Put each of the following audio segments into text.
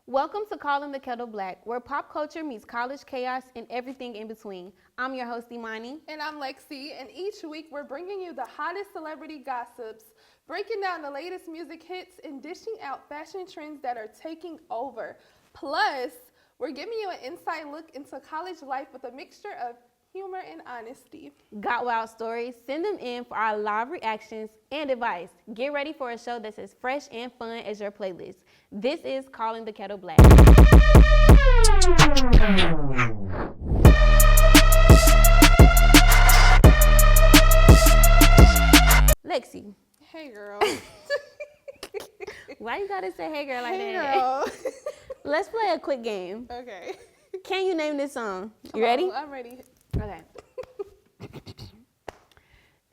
Welcome to Calling the Kettle Black, where pop culture meets college chaos and everything in between. I'm your host, Imani. And I'm Lexi, and each week we're bringing you the hottest celebrity gossips, breaking down the latest music hits, and dishing out fashion trends that are taking over. Plus, we're giving you an inside look into college life with a mixture of humor and honesty. Got wild stories? Send them in for our live reactions and advice. Get ready for a show that's as fresh and fun as your playlist. This is Calling the Kettle Black. Lexi. Hey, girl. Why you gotta say hey girl like Hey, that? girl. Let's play a quick game. Okay. Can you name this song? Come You ready? on, I'm ready. Okay.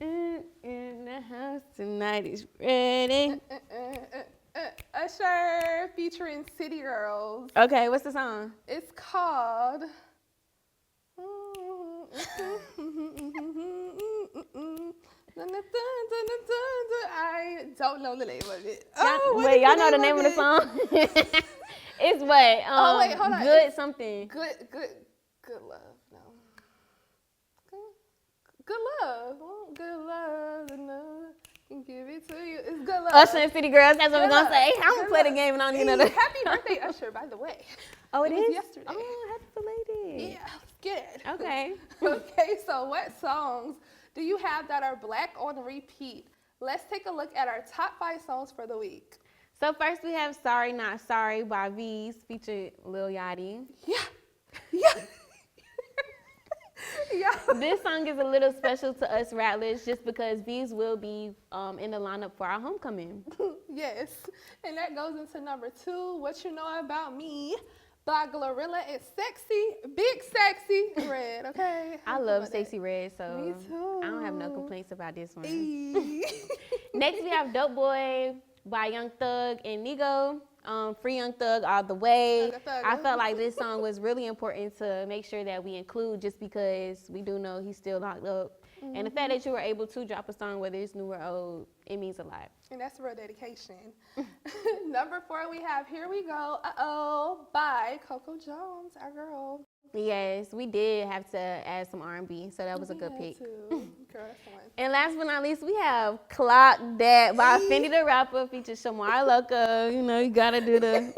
in the house tonight is ready. Usher featuring City Girls. Okay, what's the song? It's called. I don't know the name of it. Y'all know the name of the song? It's what? Wait, hold on. Good something. Good love. No. Good love. Good love. Enough. Can give it to you. It's good love. Usher and City Girls. That's what we're gonna say. I'm gonna Good play the love. game and I don't even know the. Happy birthday, Usher, by the way. Oh, It it was is? yesterday. Oh, happy belated. Yeah, good. Okay. Okay, so what songs do you have that are black on repeat? Let's take a look at our top 5 songs for the week. So first we have "Sorry Not Sorry" by V's featuring Lil Yachty. Yeah. Yeah. This song is a little special to us Rattlers just because V's will be in the lineup for our homecoming. Yes. And that goes into number 2, What You Know About Me by Glorilla and Big Sexy Red, okay? I love Stacey Red, so Me too. I don't have no complaints about this one. Eee. Next we have "Dope Boy" by Young Thug and Nigo. Free Young Thug all the way. Thugga. I felt like this song was really important to make sure that we include just because we do know he's still locked up. Mm-hmm. And the fact that you were able to drop a song, whether it's new or old, it means a lot. And that's real dedication. Number 4, we have Here We Go, Uh-Oh, by Coco Jones, our girl. Yes, we did have to add some R&B, so that was a good We pick. had to. Girl, that's the one. And last but not least, we have "Clock That" by Fendi the Rapper featuring Shamar Loca. You know, you gotta do the...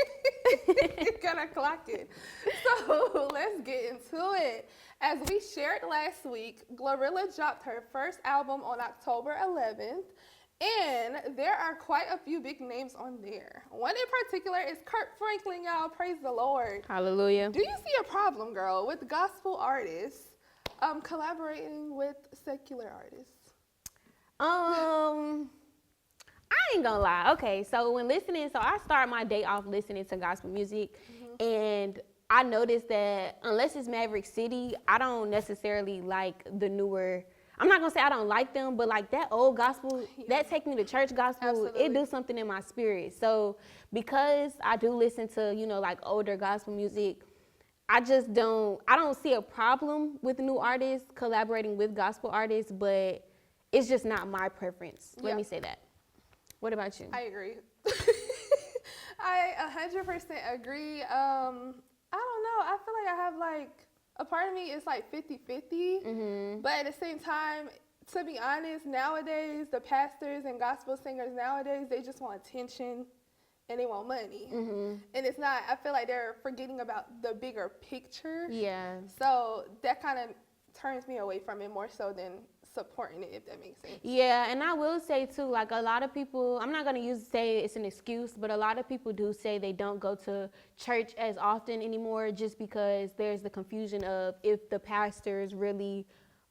Gonna clock it. So let's get into it. As we shared last week, Glorilla dropped her first album on October 11th, and there are quite a few big names on there. One in particular is Kirk Franklin, y'all. Praise the Lord. Hallelujah. Do you see a problem, girl, with gospel artists collaborating with secular artists? I ain't gonna lie. Okay, so I start my day off listening to gospel music, and I noticed that unless it's Maverick City, I don't necessarily like the newer. I'm not gonna say I don't like them, but like that old gospel, that take me to church gospel, Absolutely. it do something in my spirit. So because I do listen to, like older gospel music, I don't see a problem with new artists collaborating with gospel artists, but it's just not my preference. Let me say that. What about you? I agree. I 100% agree. I don't know. I feel like I have a part of me is 50-50. But at the same time, to be honest, nowadays, the pastors and gospel singers nowadays, they just want attention and they want money. And it's not, I feel like they're forgetting about the bigger picture. Yeah. So that kind of turns me away from it more so than supporting it, if that makes sense. Yeah, and I will say too, like a lot of people, I'm not gonna say it's an excuse, but a lot of people do say they don't go to church as often anymore just because there's the confusion of if the pastor's really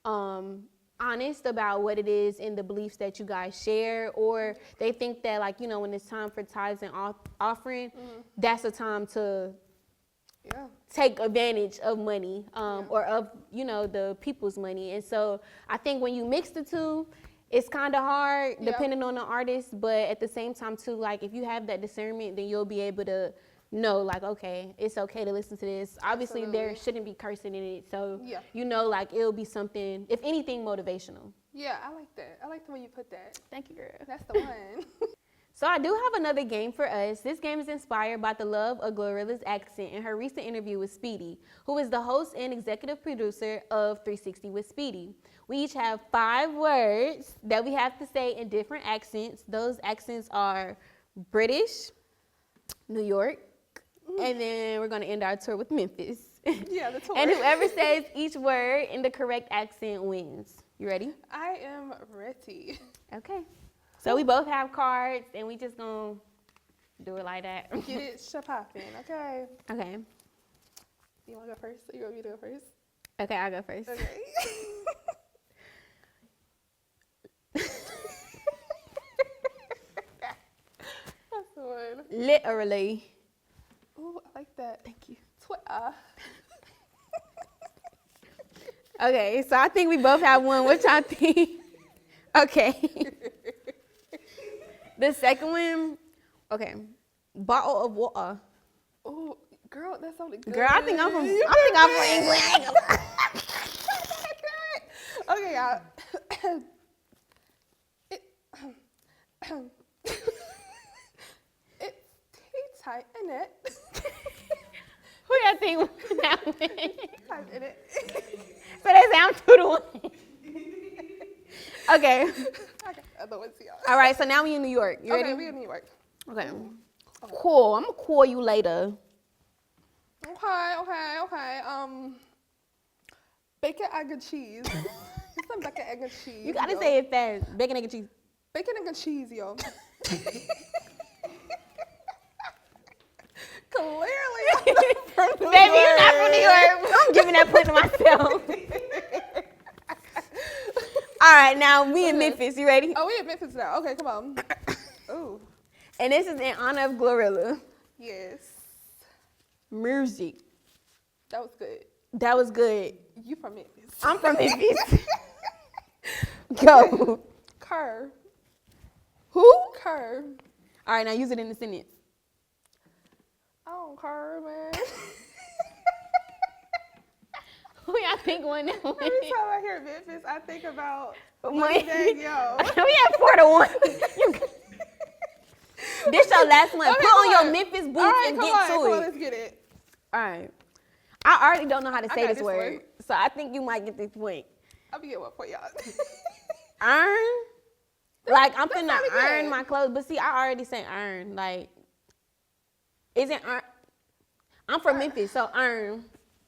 honest about what it is in the beliefs that you guys share, or they think that when it's time for tithes and offering, that's a time to take advantage of money or of the people's money. And so I think when you mix the two, it's kind of hard depending on the artist, but at the same time too, if you have that discernment, then you'll be able to know okay, it's okay to listen to this. Obviously there shouldn't be cursing in it, so it'll be something, if anything, motivational. Yeah, I like that. I like the way you put that. Thank you, girl. That's the one. So I do have another game for us. This game is inspired by the love of Glorilla's accent in her recent interview with Speedy, who is the host and executive producer of 360 with Speedy. We each have 5 words that we have to say in different accents. Those accents are British, New York, and then we're going to end our tour with Memphis. Yeah, the tour. And whoever says each word in the correct accent wins. You ready? I am ready. Okay. So we both have cards, and we just gonna do it like that. Get it popping, okay? Okay. You want to go first? Or you want me to go first? Okay, I'll go first. Okay. That's the one. Literally. Ooh, I like that. Thank you. Twitter. Okay, so I think we both have one. What y'all think? Okay. The second one, okay. Bottle of water. Ooh, girl, that sounded good. Girl, I think I'm from England. Okay, y'all. It's tea time, innit? Who y'all think won that one? Time, innit? So they say I'm 2-1. Okay. Okay, other ones, y'all. All right, so now we in New York. You ready? Okay, we in New York. Okay. Cool. I'm gonna call you later. Okay. Bacon, egg, and cheese. It's some bacon, egg, and cheese. You gotta yo. say it fast. Bacon, egg, and cheese. Bacon, egg, and cheese, yo. Clearly, I'm not from New Baby, you're York. not from New York. I'm giving that point to myself. All right, now we in Okay. Memphis. You ready? Oh, we in Memphis now. Okay, come on. Ooh, And this is in honor of Glorilla. yes. Music. That was good. That was good. You from Memphis. I'm from Memphis. Go. Curve. Who? Curve. All right, now use it in the sentence. I don't curve, man. Who y'all think won that one? Every time I hear Memphis, I think about Money. Money Bag Yo. We have 4-1. This your last one. Okay, Put come on your on. Memphis boots All right, and come get on, to come it. on, let's get it. All right. I already don't know how to I say got this this word, one. so I think you might get this point. I'll be getting one for y'all. Earn? Like, I'm That's finna not earn good. my clothes, but see, I already say earn. Like, isn't earn? I'm from Memphis, so earn.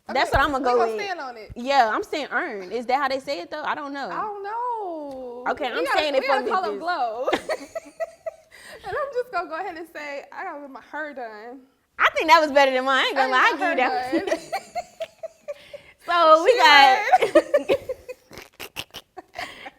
That's what I'm gonna go we with. gonna stand on it. Yeah, I'm saying earn. Is that how they say it though? I don't know. I don't know. Okay, I'm saying it we from gotta call him Memphis. Glow. And I'm just gonna go ahead and say I gotta get my hair done. I think that was better than mine. I ain't gonna lie, I got give you that. her done. So we She got.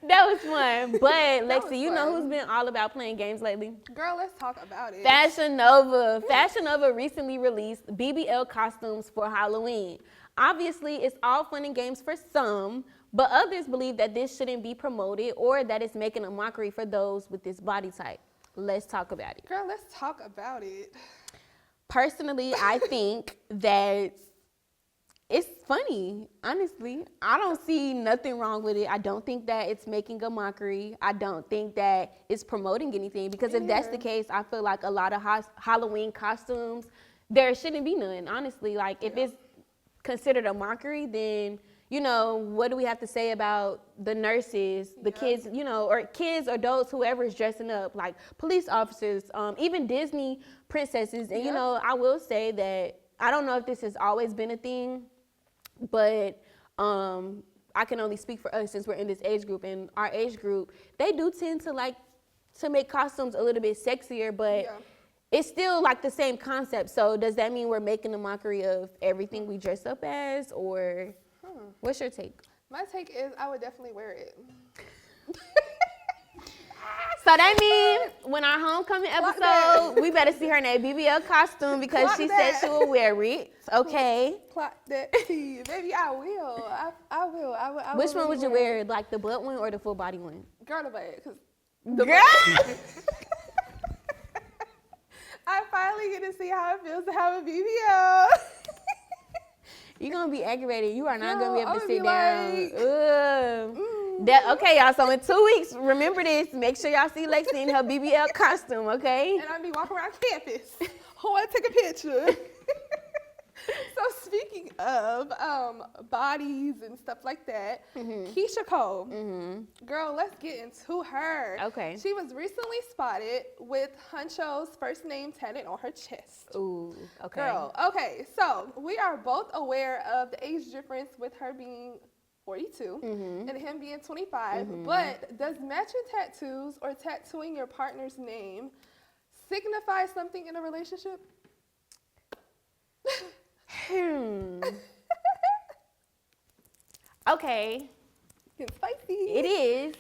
That was fun. But was Lexi, you know fun. who's been all about playing games lately? Girl, let's talk about it. Fashion Nova. Fashion Nova recently released BBL costumes for Halloween. Obviously, it's all fun and games for some, but others believe that this shouldn't be promoted or that it's making a mockery for those with this body type. Let's talk about it. Girl, let's talk about it. Personally, I think that it's funny, honestly. I don't see nothing wrong with it. I don't think that it's making a mockery. I don't think that it's promoting anything because if that's the case, I feel like a lot of Halloween costumes, there shouldn't be none, honestly. Like, if it's considered a mockery, then, you know, what do we have to say about the nurses, the kids, you know, or kids, adults, whoever is dressing up, like police officers, even Disney princesses. And, you know, I will say that I don't know if this has always been a thing, but I can only speak for us since we're in this age group. And our age group, they do tend to like to make costumes a little bit sexier, but it's still like the same concept. So does that mean we're making a mockery of everything we dress up as, or what's your take? My take is I would definitely wear it. So that means when our homecoming Clock that. episode, we better see her in that BBL costume because Clock she that. said she will wear it. Okay. Plot that tea. Baby, I will. I will. I Which will one would really you wear, like the butt one or the full body one? Girl, the butt. Cause Girl! I finally get to see how it feels to have a BBL. You're going to be aggravated. You are not going to be able to I'ma sit be down. like, Ugh. Okay, y'all. So in 2 weeks, remember this. Make sure y'all see Lexi in her BBL costume, okay? And I'll be walking around campus. Who want to take a picture? So speaking of bodies and stuff like that, Keisha Cole, girl, let's get into her. Okay. She was recently spotted with Huncho's first name tatted on her chest. Ooh, okay. Girl, okay, so we are both aware of the age difference with her being 42 and him being 25, but does matching tattoos or tattooing your partner's name signify something in a relationship? Okay. It's spicy. It is.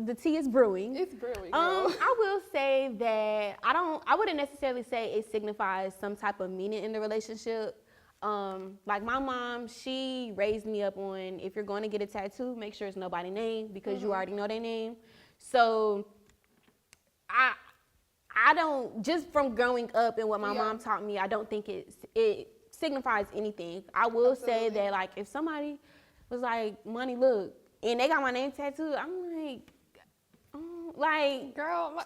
The tea is brewing. It's brewing. I will say that I wouldn't necessarily say it signifies some type of meaning in the relationship. Like my mom, she raised me up on, if you're going to get a tattoo, make sure it's nobody's name because you already know their name. So I don't, just from growing up and what my mom taught me, I don't think it signifies anything. I will say that, like, if somebody was like, Money, look, and they got my name tattooed, I'm like, girl,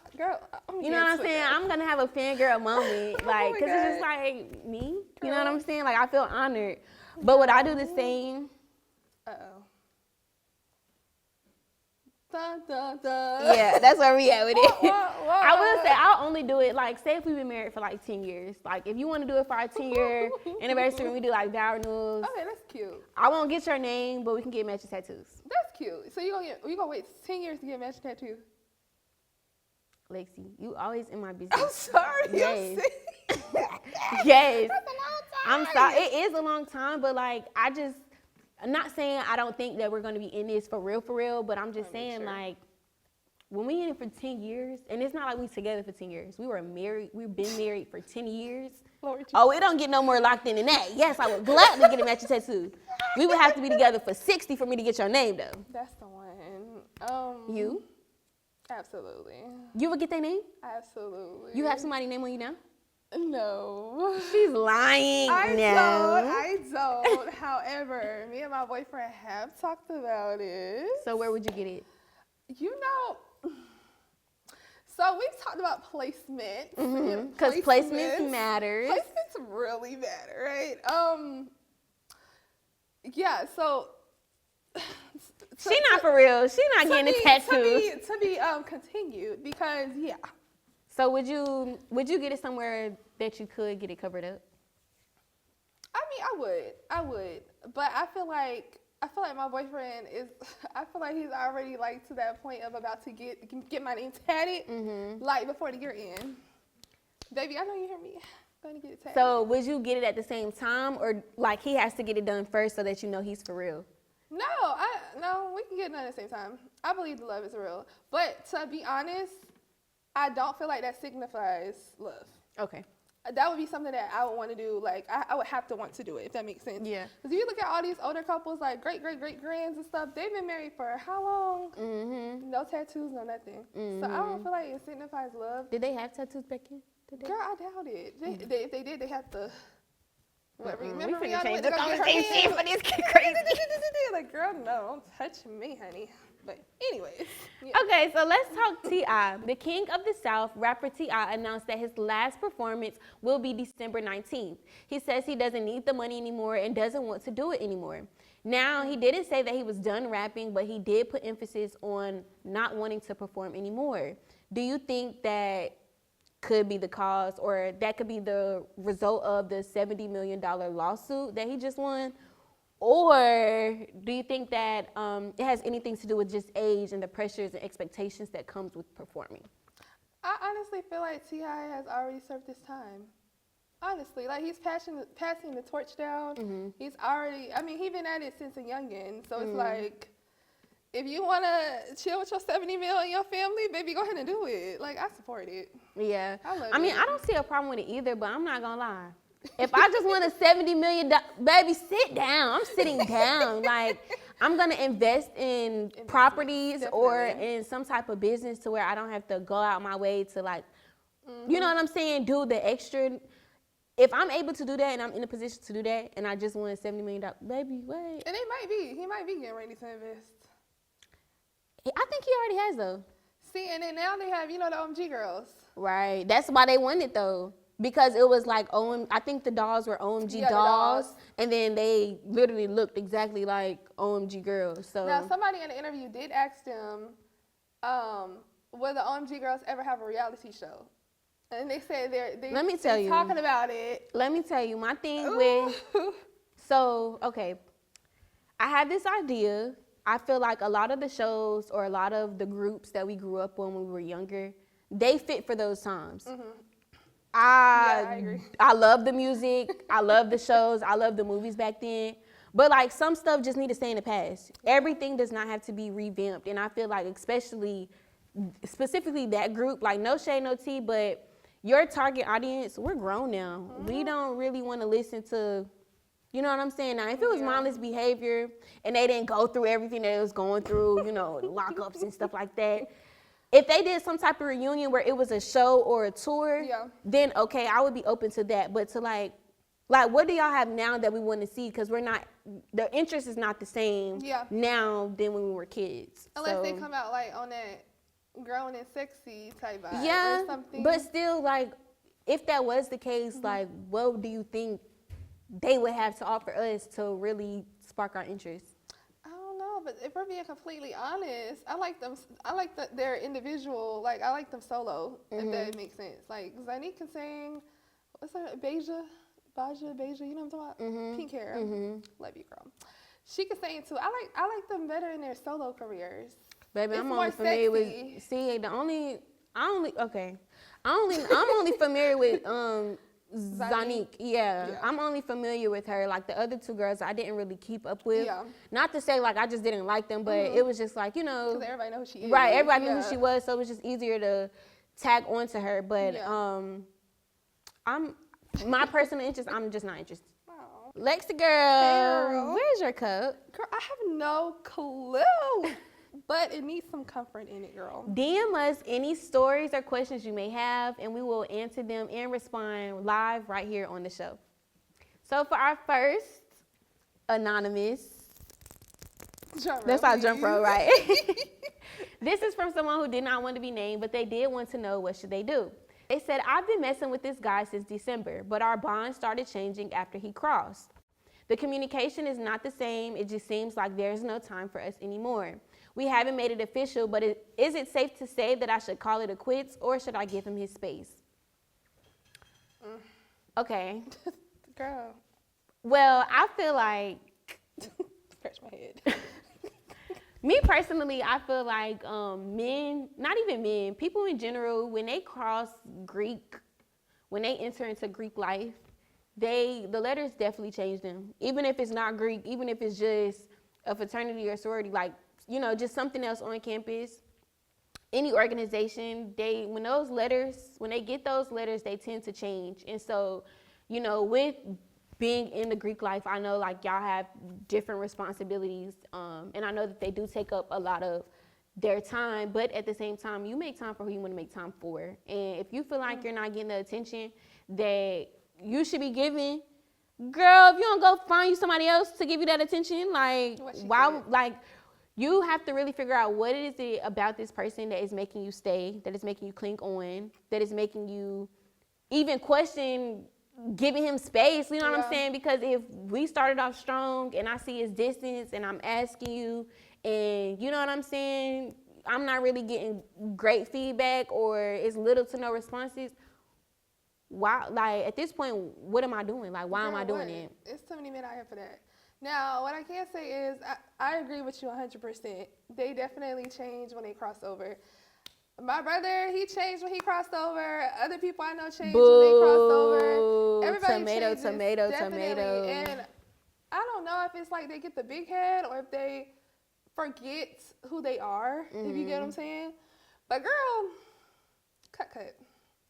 you know what I'm saying? I'm gonna have a fangirl moment, like, cause it's just like me. You know what I'm saying? Like, I feel honored. But would I do the same? Dun, dun, dun. Yeah, that's where we at with it. Whoa. I will say I'll only do it, like, say if we've been married for like 10 years. Like, if you want to do it for our 10-year anniversary, we do like vow renewals. Okay, that's cute. I won't get your name, but we can get matching tattoos. That's cute. So you gonna wait 10 years to get a matching tattoo? Lexi, you always in my business. I'm sorry. Yes. That's Yes. a long time. I'm sorry. It is a long time, but like, I'm not saying I don't think that we're going to be in this for real, but I'm just saying, like, when we in it for 10 years, and it's not like we together for 10 years. We were married. We've been married for 10 years. Oh, it don't get no more locked in than that. Yes, I would gladly get a matching tattoo. We would have to be together for 60 for me to get your name, though. That's the one. You? Absolutely. You would get their name? Absolutely. You have somebody's name on you now? No. She's lying. I don't. However, me and my boyfriend have talked about it. So where would you get it? You know, so we've talked about placement. Because placements matters. Placements really matter, right? Yeah, so She not for real. She not getting a tattoo. To be continued, because So would you get it somewhere that you could get it covered up? I mean, I would, but I feel like my boyfriend is. I feel like he's already like to that point of about to get my name tatted, like before the year end. Baby, I know you hear me. I'm going to get it tatted. So would you get it at the same time, or like he has to get it done first so that you know he's for real? No, we can get it done at the same time. I believe the love is real, but to be honest, I don't feel like that signifies love. Okay. That would be something that I would want to do. Like, I would have to want to do it, if that makes sense. Yeah. Because if you look at all these older couples, like great-great-great-grands and stuff, they've been married for how long? No tattoos, no nothing. So I don't feel like it signifies love. Did they have tattoos back in? Girl, I doubt it. If they did, they have to. Remember we finna Rihanna change went the to go get her conversation hands? for this crazy. Like, girl, no, don't touch me, honey. But anyways. Yeah. Okay, so let's talk T.I. The king of the South, rapper T.I. announced that his last performance will be December 19th. He says he doesn't need the money anymore and doesn't want to do it anymore. Now, he didn't say that he was done rapping, but he did put emphasis on not wanting to perform anymore. Do you think that could be the cause, or that could be the result of the $70 million lawsuit that he just won? Or do you think that it has anything to do with just age and the pressures and expectations that comes with performing? I honestly feel like T.I. has already served his time. Honestly, like, he's passing the torch down. He's already, I mean, he's been at it since a youngin'. So it's like, if you want to chill with your 70 mil and your family, baby, go ahead and do it. Like, I support it. Yeah. I mean, I don't see a problem with it either, but I'm not going to lie. If I just want a $70 million, baby, sit down. I'm sitting down. Like, I'm going to invest in properties or in some type of business to where I don't have to go out my way to, like, you know what I'm saying, do the extra. If I'm able to do that and I'm in a position to do that and I just want $70 million, baby, wait. And he might be getting ready to invest. I think he already has though. See, and then now they have, the OMG girls. Right. That's why they won it though. Because it was like I think the dolls were OMG dolls, and then they literally looked exactly like OMG girls. So now somebody in the interview did ask them, will the OMG girls ever have a reality show? And they said they're talking about it. Let me tell you, my thing with okay, I had this idea. I feel like a lot of the shows or a lot of the groups that we grew up when we were younger, they fit for those times. Mm-hmm. I agree. I love the music. I love the shows. I love the movies back then. But like some stuff just need to stay in the past. Everything does not have to be revamped. And I feel like specifically that group, like no shade, no tea, but your target audience, we're grown now. Mm-hmm. We don't really want to listen to, you know what I'm saying? Now, if it was mindless behavior and they didn't go through everything that it was going through, lockups and stuff like that, if they did some type of reunion where it was a show or a tour, then okay, I would be open to that. But to like what do y'all have now that we want to see? Because the interest is not the same now than when we were kids. Unless they come out like on that grown and sexy type vibe or something. But still, like, if that was the case, like, what do you think they would have to offer us to really spark our interest? But if we're being completely honest, I like them. I like their individual. Like I like them solo. If that makes sense. Like Zanique can sing. What's her Beja? You know what I'm talking about? Pink hair. Love you, girl. She can sing too. I like them better in their solo careers. Baby, I'm only familiar with. See, I'm only familiar with Zanique, I'm only familiar with her. Like the other two girls, I didn't really keep up with. Not to say like I just didn't like them, but it was just like because everybody knows who she is. Right, everybody knew who she was, so it was just easier to tag onto her. But I'm my personal interest. I'm just not interested. Oh. Lexi girl, where's your cup? Girl, I have no clue. But it needs some comfort in it, girl. DM us any stories or questions you may have, and we will answer them and respond live right here on the show. So for our first anonymous, that's our jump roll, right? This is from someone who did not want to be named, but they did want to know what should they do. They said, I've been messing with this guy since December, but our bond started changing after he crossed. The communication is not the same. It just seems like there's no time for us anymore. We haven't made it official, but is it safe to say that I should call it a quits or should I give him his space? Okay. Girl. Well, I feel like... Scratch my head. Me personally, I feel like men, not even men, people in general, when they cross Greek, when they enter into Greek life, the letters definitely change them. Even if it's not Greek, even if it's just a fraternity or sorority, like, just something else on campus, any organization, when they get those letters, they tend to change. And so, with being in the Greek life, I know like y'all have different responsibilities. And I know that they do take up a lot of their time, but at the same time, you make time for who you want to make time for. And if you feel like you're not getting the attention that you should be giving, girl, if you don't go find you somebody else to give you that attention, like, why, like, you have to really figure out what is it about this person that is making you stay, that is making you cling on, that is making you even question giving him space, you know what I'm saying? Because if we started off strong and I see his distance and I'm asking you and you know what I'm saying, I'm not really getting great feedback or it's little to no responses, why, like at this point, what am I doing? Like, why am I doing it? It's too many men out here for that. Now, what I can say is I agree with you 100%. They definitely change when they cross over. My brother, he changed when he crossed over. Other people I know changed when they crossed over. Everybody changes, tomato. And I don't know if it's like they get the big head or if they forget who they are, if you get what I'm saying. But girl, cut.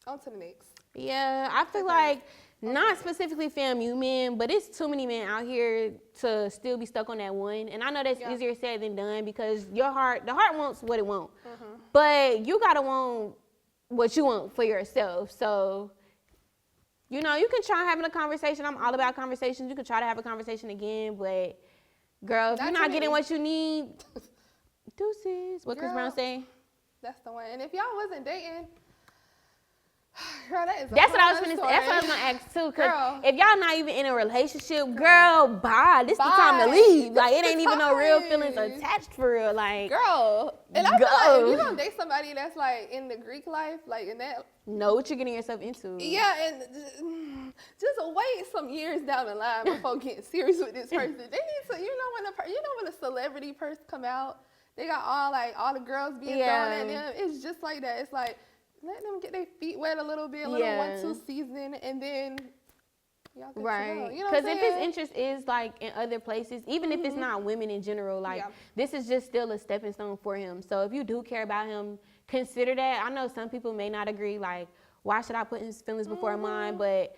On to the next. Yeah, I feel like not specifically FAMU men, but it's too many men out here to still be stuck on that one. And I know that's easier said than done because the heart wants what it wants. But you gotta want what you want for yourself. So, you can try having a conversation. I'm all about conversations. You can try to have a conversation again, but girl, if you're not getting what you need, Deuces. What Chris Girl. Brown say? That's the one. And if y'all wasn't dating, girl, that is. That's what I was gonna ask too. Cause Girl. if y'all not even in a relationship, girl, bye. This the time to leave. Like it ain't even no real feelings attached for real. Like girl, and I feel like if you don't date somebody that's like in the Greek life, like in that, know what you're getting yourself into. yeah, and just wait some years down the line before getting serious with this person. They need to, when a celebrity person come out, they got all the girls being thrown at them. It's just like that. It's like, let them get their feet wet a little bit, a little 1-2 season, and then y'all get to know. You know what I'm saying? Because if his interest is like in other places, even if it's not women in general, like this is just still a stepping stone for him. So if you do care about him, consider that. I know some people may not agree, like, why should I put his feelings before mine? But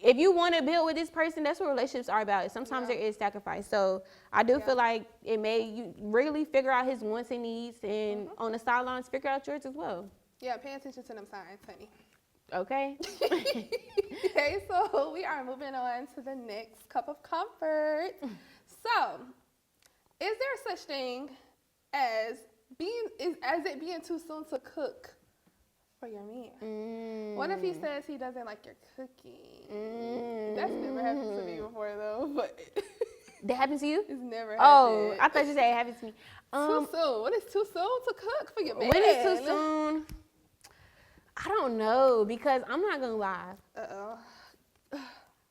if you want to build with this person, that's what relationships are about. Sometimes there is sacrifice. So I do feel like it made you really figure out his wants and needs, and on the sidelines, figure out yours as well. Yeah, pay attention to them signs, honey. Okay. Okay, so we are moving on to the next cup of comfort. So, is there such thing as it being too soon to cook for your man? What if he says he doesn't like your cooking? That's never happened to me before though, but that happened to you? It's never happened. Oh, I thought you said it happened to me. Too soon. What is too soon to cook for your man? When is too soon? I don't know, because I'm not gonna lie.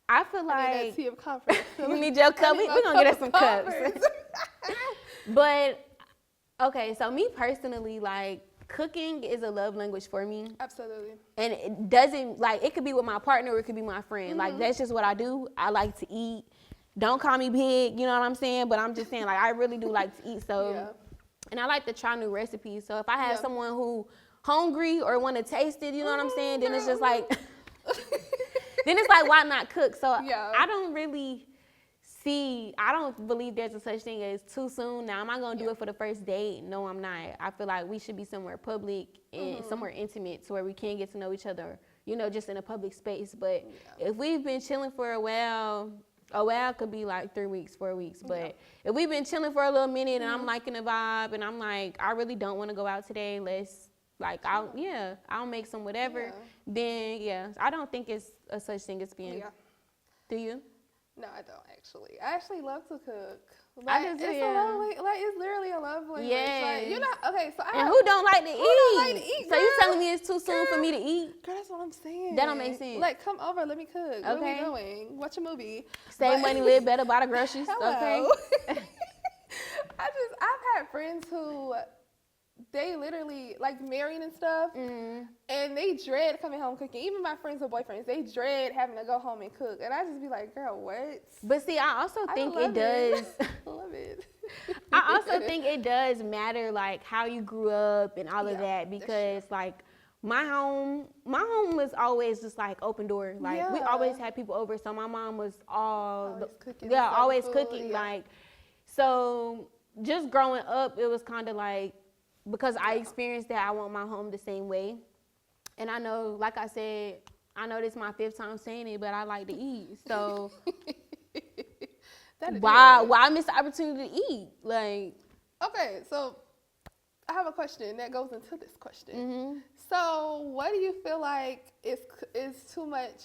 I feel like I need that tea of comfort. you need your cup. We're gonna get us some cups. But okay, so me personally, like, cooking is a love language for me. Absolutely. And it doesn't, like, it could be with my partner or it could be my friend. Like, that's just what I do. I like to eat. Don't call me big, you know what I'm saying? But I'm just saying, like, I really do like to eat. So, and I like to try new recipes. So if I have someone who hungry or want to taste it, you know what I'm saying? Then it's just like, then it's like, why not cook? So I don't really I don't believe there's a such thing as too soon. Now, am I going to do it for the first date? No, I'm not. I feel like we should be somewhere public and somewhere intimate to where we can get to know each other, you know, just in a public space. But if we've been chilling for a while could be like 3 weeks, 4 weeks. But if we've been chilling for a little minute and I'm liking the vibe and I'm like, I really don't want to go out today, let's, like, I'll make some whatever. Then, I don't think it's a such thing as being. Do you? No, I don't actually. I actually love to cook. Like, I do too, it's literally a love language. Yes. Like, you're not, okay, so and who don't like to eat? Don't like to eat, so you girl? telling me it's too soon for me to eat? Girl, that's what I'm saying. That don't make sense. Like, come over, let me cook. Okay. What are we doing? Watch a movie. Save money, live better, buy the groceries. Hello. Okay. I've had friends who, they literally, like, married and stuff, and they dread coming home cooking. Even my friends with boyfriends, they dread having to go home and cook. And I just be like, girl, what? But see, I also think it does. I love it. I also think it does matter, like, how you grew up and all of that, because, like, my home was always just, like, open door. Like, we always had people over, so my mom was always cooking. Like, so just growing up, it was kind of like, because I experienced that, I want my home the same way. And I know, like I said, I know this is my 5th time saying it, but I like to eat. So why miss the opportunity to eat? Like, okay, so I have a question that goes into this question. So what do you feel like is too much?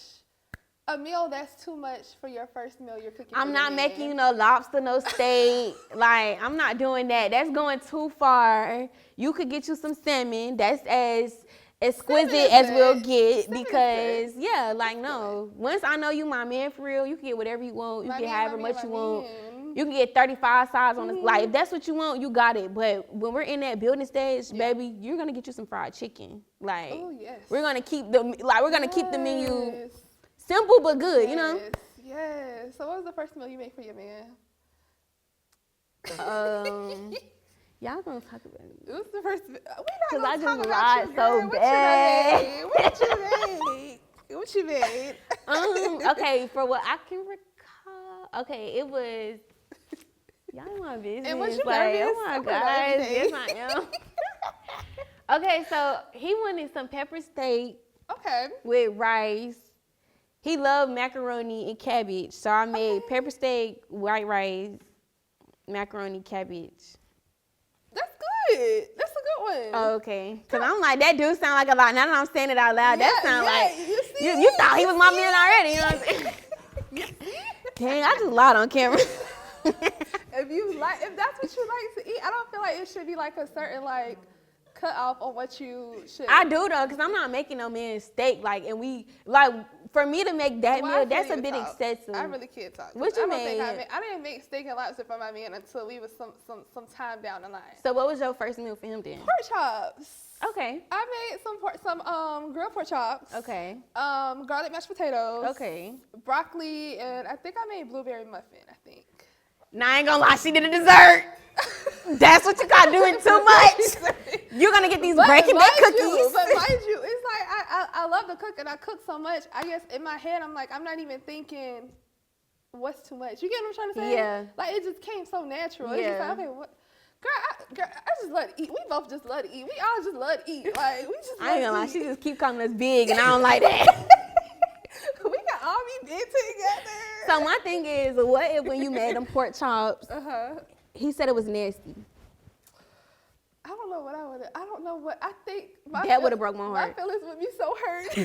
A meal that's too much for your first meal you're cooking. I'm not making you no lobster, no steak. Like, I'm not doing that. That's going too far. You could get you some salmon. That's as exquisite as we'll get, because like, no. Once I know you my man for real, you can get whatever you want. You can get however much you want. You can get 35 sides on the, like, if that's what you want, you got it. But when we're in that building stage, baby, you're gonna get you some fried chicken. Like, we're gonna keep the menu simple but good, you know? Yes. So what was the first meal you made for your man? Y'all gonna talk about it. It was the first. Because I just lied so bad. What you made? Okay, for what I can recall, okay, it was, y'all in my business. And was you like, nervous? oh my gosh, yes I am. Okay, so he wanted some pepper steak. Okay. With rice. He loved macaroni and cabbage, so I made pepper steak, white rice, macaroni, cabbage. good. That's a good one. Oh, okay. Because I'm like, that do sound like a lot. Now that I'm saying it out loud, that sound like you thought he was my man already. You know what I'm saying? Dang, I just lied on camera. If that's what you like to eat, I don't feel like it should be like a certain like cut off on what you should. I do though, because I'm not making no man steak. Like, and we, like, for me to make that meal, that's a bit excessive. I really can't talk. What you mean? made? I didn't make steak and lobster for my man until we was some time down the line. So what was your first meal for him then? Pork chops. Okay. I made some grilled pork chops. Okay. Garlic mashed potatoes. Okay. Broccoli, and I think I made blueberry muffin, I think. Now I ain't gonna lie, she did a dessert. That's what you got doing too much. You're gonna get these breaking bake cookies. But mind you, it's like I love to cook and I cook so much. I guess in my head I'm like, I'm not even thinking what's too much. You get what I'm trying to say? Yeah. Like it just came so natural. Yeah. It's just like, okay, what? Girl, I just love to eat. We both just love to eat. We all just love to eat. Like we just. I ain't gonna lie, she just keep calling us big, and I don't like that. We can all be big together. So my thing is, what if when you made them pork chops, he said it was nasty? I don't know what I would. I don't know what I think. That would have broke my heart. My feelings would be so hurt.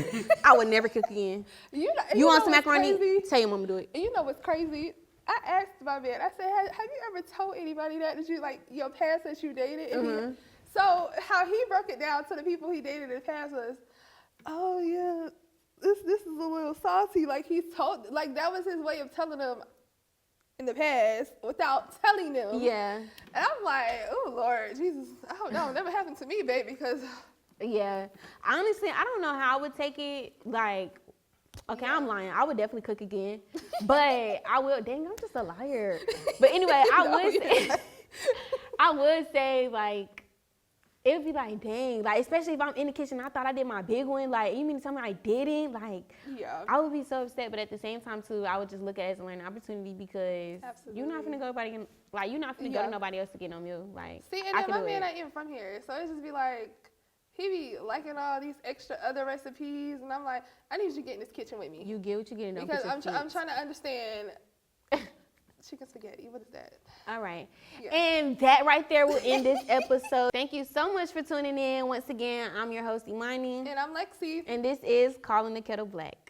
I would never cook again. You want some macaroni? Tell your mama to do it. And you know what's crazy? I asked my man. I said, "Have you ever told anybody that you like your past that you dated?" And so how he broke it down to the people he dated in the past was, "Oh yeah, this is a little saucy." Like he told, like that was his way of telling them in the past without telling them. Yeah. And I'm like, oh Lord Jesus, I don't know, it never happened to me, baby, because. Yeah. Honestly, I don't know how I would take it. Like, okay, I'm lying. I would definitely cook again, but I will. Dang, I'm just a liar. But anyway, I would say like. It would be like, dang, like, especially if I'm in the kitchen, I thought I did my big one. Like, you mean to tell me I didn't? Like, yeah. I would be so upset. But at the same time, too, I would just look at it as a learning opportunity because you're not finna go you're not finna go to nobody else to get no meal. Like, see, and then my man ain't even from here. So it just be like, he be liking all these extra other recipes. And I'm like, I need you to get in this kitchen with me. You get what you get in. Because I'm trying to understand. Chicken spaghetti, what is that? All right. Yeah. And that right there will end this episode. Thank you so much for tuning in. Once again, I'm your host, Imani. And I'm Lexi. And this is Calling the Kettle Black.